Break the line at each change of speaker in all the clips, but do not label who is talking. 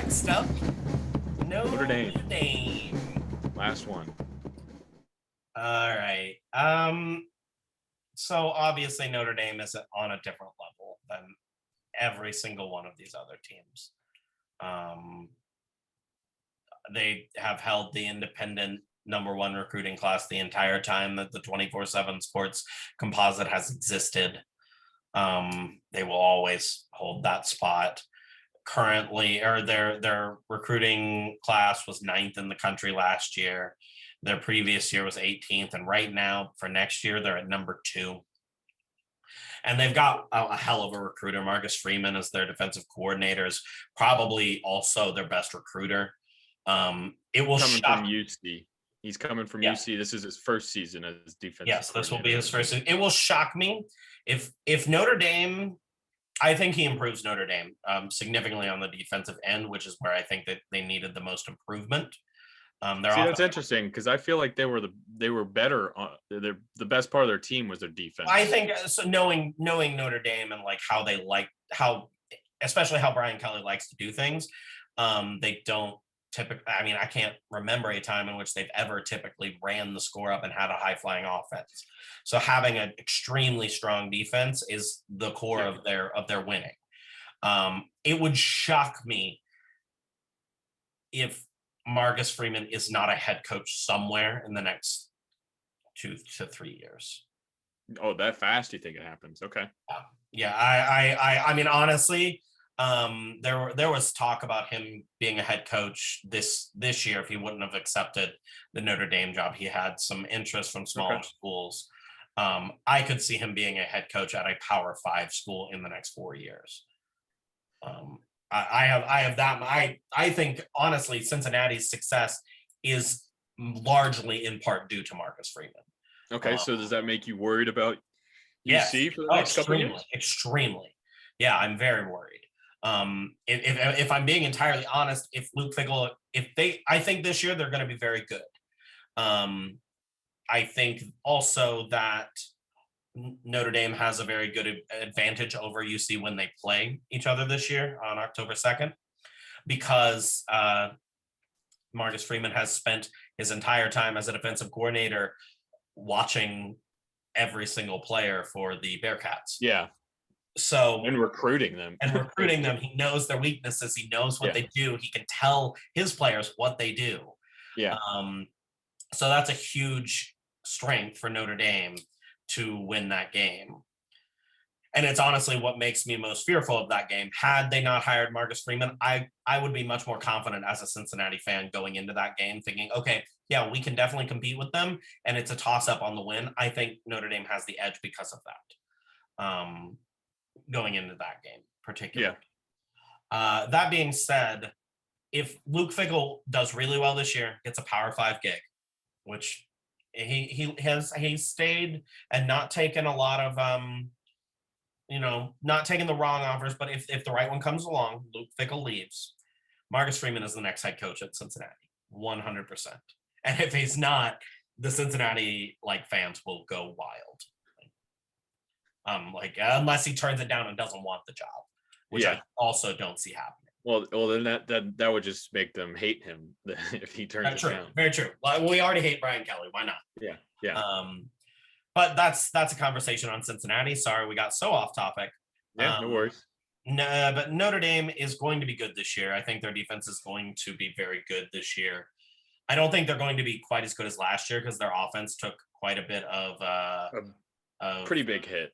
Next up,
Notre
Notre
Dame.
Dame.
Last one.
All right. So obviously Notre Dame is on a different level than every single one of these other teams. Um, they have held the independent number one recruiting class the entire time that the 24/7 sports composite has existed. They will always hold that spot. Currently, or their recruiting class was ninth in the country last year. Their previous year was 18th, and right now for next year they're at number 2. And they've got a hell of a recruiter. Marcus Freeman is their defensive coordinator, is probably also their best recruiter. It will
Coming from
shock.
UC. He's coming from
Yeah.
UC. This is his first season as defensive
Yes, this will be
coordinator.
his first. It will shock me if Notre Dame. I think he improves Notre Dame significantly on the defensive end, which is where I think that they needed the most improvement.
See, that's interesting because I feel like they were better. The best part of their team was their defense.
I think so. Knowing Notre Dame and like how they like especially how Brian Kelly likes to do things, they don't typically. I mean, I can't remember a time in which they've ever typically ran the score up and had a high flying offense. So having an extremely strong defense is the core of their winning. It would shock me if Marcus Freeman is not a head coach somewhere in the next 2 to 3 years.
Oh, that fast? You think it happens? Okay.
Yeah. I mean, honestly, there was talk about him being a head coach this year if he wouldn't have accepted the Notre Dame job. He had some interest from smaller schools. I could see him being a head coach at a Power 5 school in the next 4 years. I have that. I think honestly, Cincinnati's success is largely in part due to Marcus Freeman.
Okay, so does that make you worried about
Yes.
UC for the next couple of years?
Extremely. Yeah, I'm very worried. If I'm being entirely honest, if Luke Fickell, I think this year they're going to be very good. I think also that Notre Dame has a very good advantage over UC when they play each other this year on October 2nd, because Marcus Freeman has spent his entire time as a defensive coordinator watching every single player for the Bearcats.
Yeah.
So
and recruiting them.
He knows their weaknesses. He knows what they do. He can tell his players what they do.
Yeah.
So that's a huge strength for Notre Dame to win that game. And it's honestly what makes me most fearful of that game. Had they not hired Marcus Freeman, I would be much more confident as a Cincinnati fan going into that game, thinking, okay, yeah, we can definitely compete with them, and it's a toss-up on the win. I think Notre Dame has the edge because of that, going into that game, particularly. Yeah. That being said, if Luke Fickell does really well this year, gets a Power 5 gig, which he stayed and not taken a lot of not taking the wrong offers, but if the right one comes along, Luke Fickell leaves. Marcus Freeman is the next head coach at Cincinnati, 100%. And if he's not, the Cincinnati fans will go wild. Unless he turns it down and doesn't want the job, which I also don't see happening.
Well, then that would just make them hate him if he turns it down.
Very true. Well, we already hate Brian Kelly. Why not?
Yeah.
But that's a conversation on Cincinnati. Sorry, we got so off topic.
Yeah, no worries.
No, but Notre Dame is going to be good this year. I think their defense is going to be very good this year. I don't think they're going to be quite as good as last year because their offense took quite a bit of
a pretty big hit.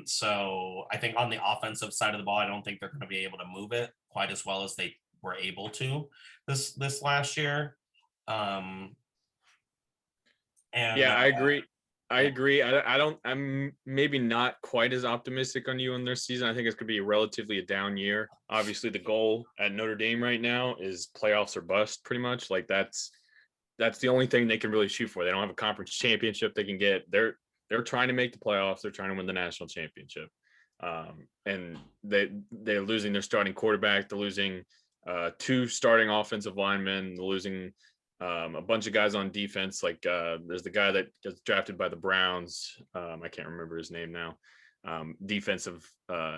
So I think on the offensive side of the ball, I don't think they're going to be able to move it quite as well as they were able to this last year. I
agree. I'm maybe not quite as optimistic on you on their season. I think it's going to be relatively a down year. Obviously, the goal at Notre Dame right now is playoffs or bust, pretty much. That's the only thing they can really shoot for. They don't have a conference championship they can get. They're trying to make the playoffs. They're trying to win the national championship. And they're losing their starting quarterback. They're losing 2 starting offensive linemen. They're losing a bunch of guys on defense. There's the guy that gets drafted by the Browns. I can't remember his name now. Defensive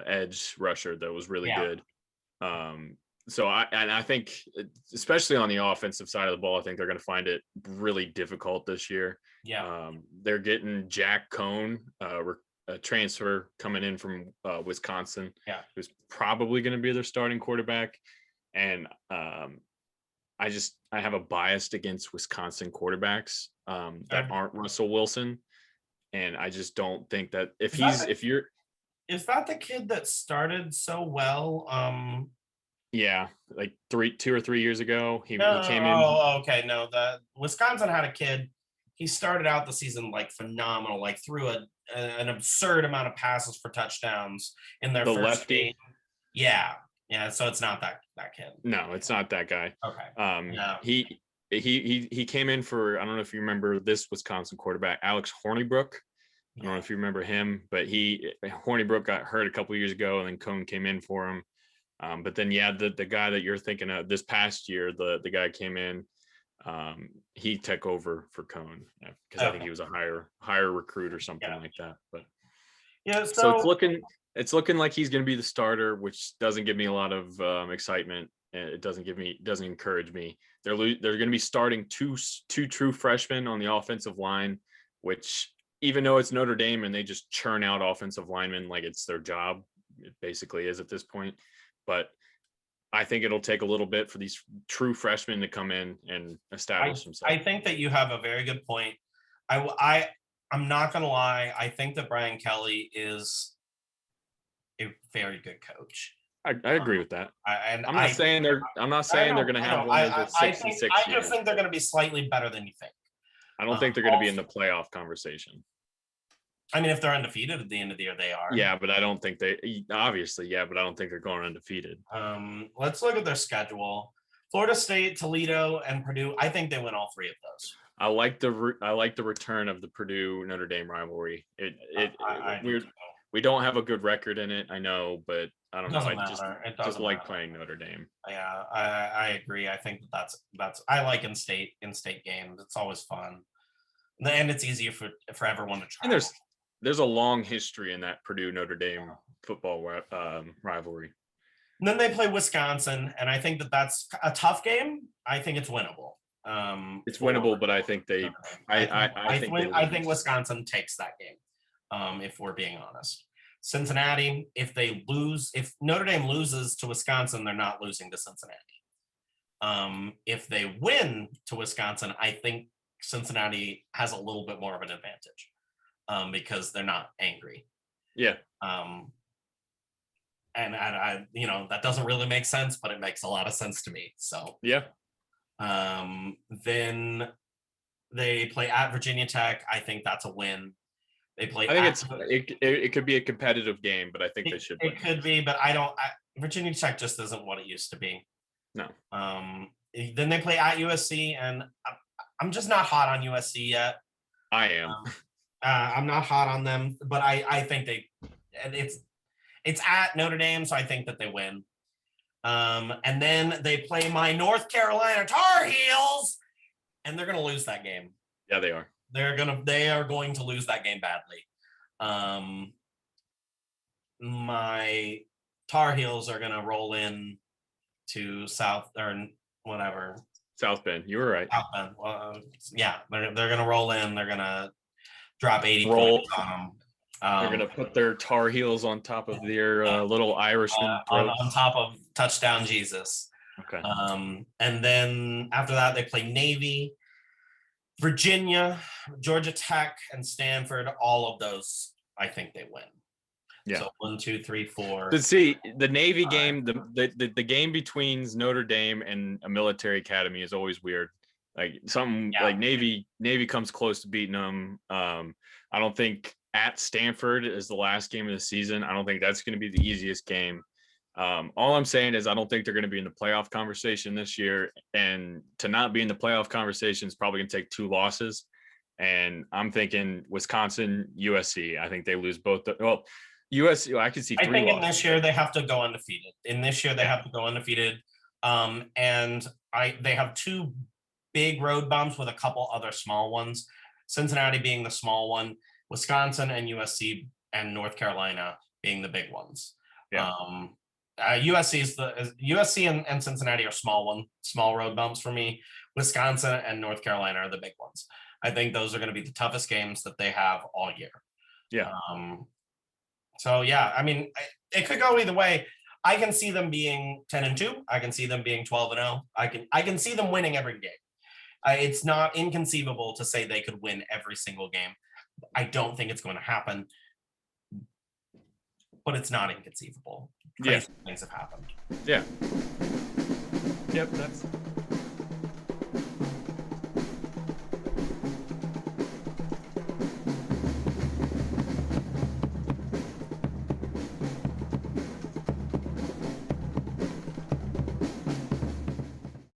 edge rusher that was really good. So I think, especially on the offensive side of the ball, I think they're going to find it really difficult this year.
Yeah.
They're getting Jack Cohn, a transfer coming in from Wisconsin,
Yeah.
who's probably going to be their starting quarterback. And I have a bias against Wisconsin quarterbacks that aren't Russell Wilson. And I just don't think that if you're.
Is that the kid that started so well?
Yeah, like 2 or 3 years ago, he came in.
Oh, okay. No, the Wisconsin had a kid. He started out the season like phenomenal, like threw an absurd amount of passes for touchdowns in their
The
first
lefty.
game. Yeah, yeah. So it's not that kid.
No, it's not that guy.
Okay. Yeah.
He came in for, I don't know if you remember this Wisconsin quarterback, Alex Hornibrook. I don't know if you remember him, but Hornibrook got hurt a couple of years ago, and then Cohn came in for him. But then, the guy that you're thinking of this past year, the guy came in, he took over for Cohn because I think he was a higher recruit or something like that. But
yeah,
so it's looking like he's going to be the starter, which doesn't give me a lot of excitement. It doesn't encourage me. They're going to be starting two true freshmen on the offensive line, which, even though it's Notre Dame and they just churn out offensive linemen like it's their job, it basically is at this point. But I think it'll take a little bit for these true freshmen to come in and establish themselves.
I think that you have a very good point. I'm not going to lie. I think that Brian Kelly is a very good coach.
I agree with that. I'm not saying they're going to have one of those 6 and 6 years.
I just think they're going to be slightly better than you think.
I don't think they're going to be in the playoff conversation.
I mean, if they're undefeated at the end of the year, they are.
Yeah, but I don't think but I don't think they're going undefeated.
Let's look at their schedule. Florida State, Toledo, and Purdue. I think they win all three of those.
I like the return of the Purdue Notre Dame rivalry. We don't have a good record in it, I know, but I don't know. I just like playing Notre Dame.
Yeah, I agree. I think that's I like in-state games. It's always fun, and it's easier for everyone to try.
And there's a long history in that Purdue Notre Dame football rivalry.
And then they play Wisconsin, and I think that's a tough game. I think it's winnable.
It's winnable, but I think I
think Wisconsin takes that game. If we're being honest, Cincinnati, if Notre Dame loses to Wisconsin, they're not losing to Cincinnati. If they win to Wisconsin, I think Cincinnati has a little bit more of an advantage because they're not angry.
Yeah.
And I, that doesn't really make sense, but it makes a lot of sense to me. So
yeah.
Then they play at Virginia Tech. I think that's a win. They play.
I think it could be a competitive game, but I think they should win.
It could be, but Virginia Tech just isn't what it used to be.
No.
Then they play at USC, and I'm just not hot on USC yet.
I am.
I'm not hot on them, but I think it's at Notre Dame, so I think that they win. And then they play my North Carolina Tar Heels, and they're going to lose that game.
Yeah, they are.
They are going to lose that game badly. My Tar Heels are going to roll in to South
Bend. You were right.
South Bend. Well, yeah, they're going to roll in. They're going to drop 80 points on them.
They're going to put their Tar Heels on top of their little Irishman
on top of touchdown Jesus.
Okay.
And then after that, they play Navy, Virginia, Georgia Tech, and Stanford. All of those, I think they win.
Yeah.
So 1, 2, 3, 4.
But see, the Navy game, the game between Notre Dame and a military academy is always weird. Like like Navy comes close to beating them. I don't think at Stanford is the last game of the season. I don't think that's going to be the easiest game. All I'm saying is I don't think they're going to be in the playoff conversation this year, and to not be in the playoff conversation is probably going to take 2 losses. And I'm thinking Wisconsin, USC. I think they lose both. USC, I could see 3
I think
losses.
in this year they have to go undefeated. And they have 2 big road bumps with a couple other small ones. Cincinnati being the small one, Wisconsin and USC and North Carolina being the big ones.
Yeah.
USC and Cincinnati are small road bumps for me. Wisconsin and North Carolina are the big ones. I think those are going to be the toughest games that they have all year.
Yeah.
So yeah, I mean, it could go either way. I can see them being 10-2. I can see them being 12-0. I can see them winning every game. It's not inconceivable to say they could win every single game. I don't think it's going to happen, but it's not inconceivable. Crazy things have happened.
Yeah. Yep. That's